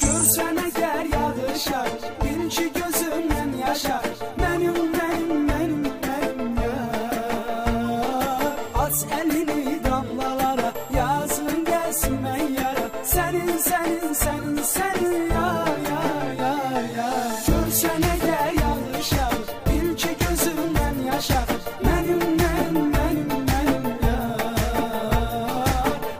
Görsene gel yağışar, bil ki gözümden yaşar. Benim yar. Aç elini damlalara, yazın gelsin ben yara. Senin yar. Görsene gel yağışar, bil ki gözümden yaşar. Benim yar.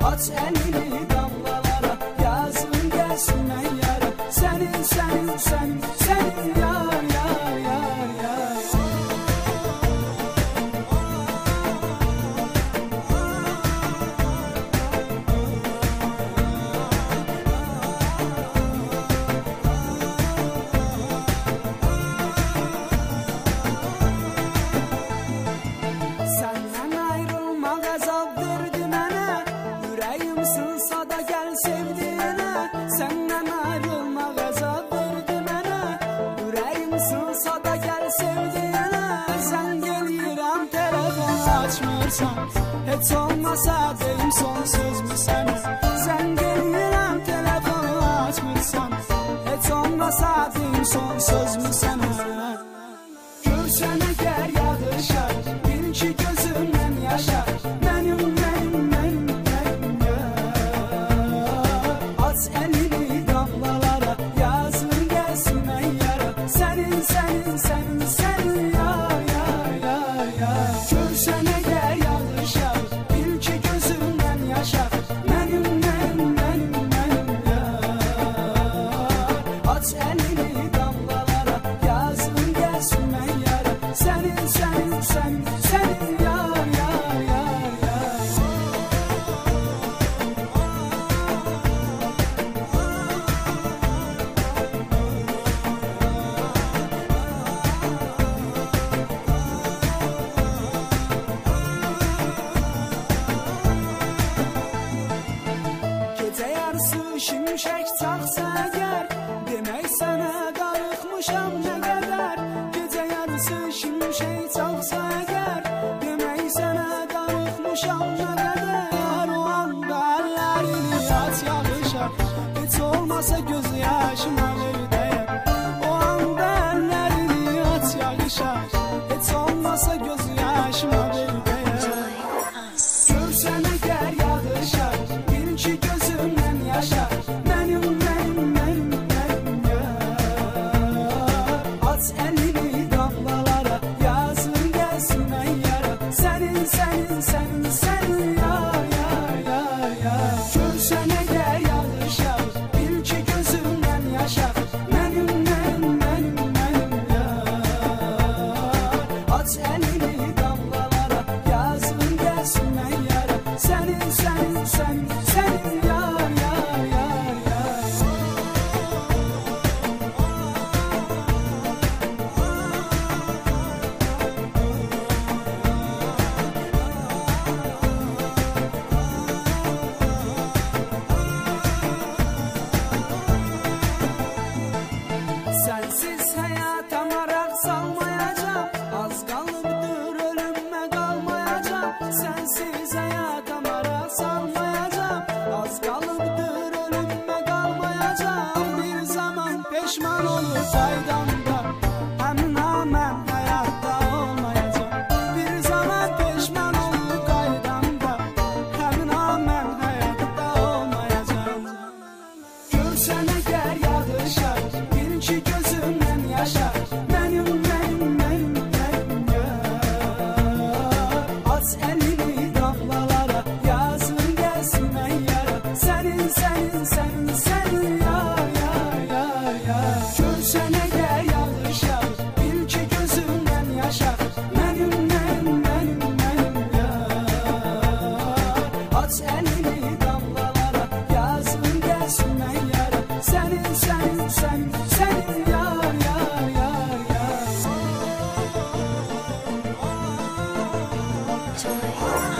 Aç elini damlalara, yazın gelsin ben yara. Senin yar. Senden ayrılmak azap verdi mənə, yüreğim sınsa da gel sevdiğine. Senden ayrılmak azap verdi mənə, yüreğim sınsa da gel sevdiğine. Sen gelirəm telefonu açmırsan, hiç olmasa deyim son söz mü sənə. Sen gelirəm telefonu açmırsan, hiç olmasa deyim son söz mü sənə. Görsene gel yağışar, bil ki gözümden yaşar. Benim yar. Aç elini damlalara, yazın gelsin ben yara. Senin yar. Görsene gel yağışar, bil ki gözümden yaşar. Benim yar. Aç elini damlalara, yazın gelsin ben yara. Senin yar. Gece yarısı şimşek çaksa eğer, demek sana darıkmışam ne kadar. Gece yarısı şimşek çaksa eğer, demek sana darıkmışam ne kadar. O anda ellerini aç yağışa, hiç olmasa göz yaşıma ver değer. O anda ellerini aç yağışa, hiç olmasa göz yaşıma ver değer. Görsene gel yağışar, bil ki gözümden yaşar. Benim yar. Aç elini damlalara, yazın gelsin ben yara. Senin yar. Görsene gel yağışar, bil ki gözümden yaşar. Benim yar. Aç elini damlalara, yazın gelsin ben yara. Senin yar. Sensiz hayata marak salmayacağım, az kalıptır ölümme kalmayacağım. Sensiz hayata marak salmayacağım, az kalıptır ölümme kalmayacağım. Bir zaman peşman olur faydamda, hem namen hayatta olmayacağım. Bir zaman peşman olur kaydamda, hem namen hayatta olmayacağım. Görsene gel yağışar, bil ki gözümden yaşar. Benim yar. Aç elini damlalara, yazın gelsin ben yara. Senin yar. Görsene gel yağışar, bil ki gözümden yaşar. Benim yar. Aç elini damlalara, yazın gelsin ben yara. Senin yar. Joy.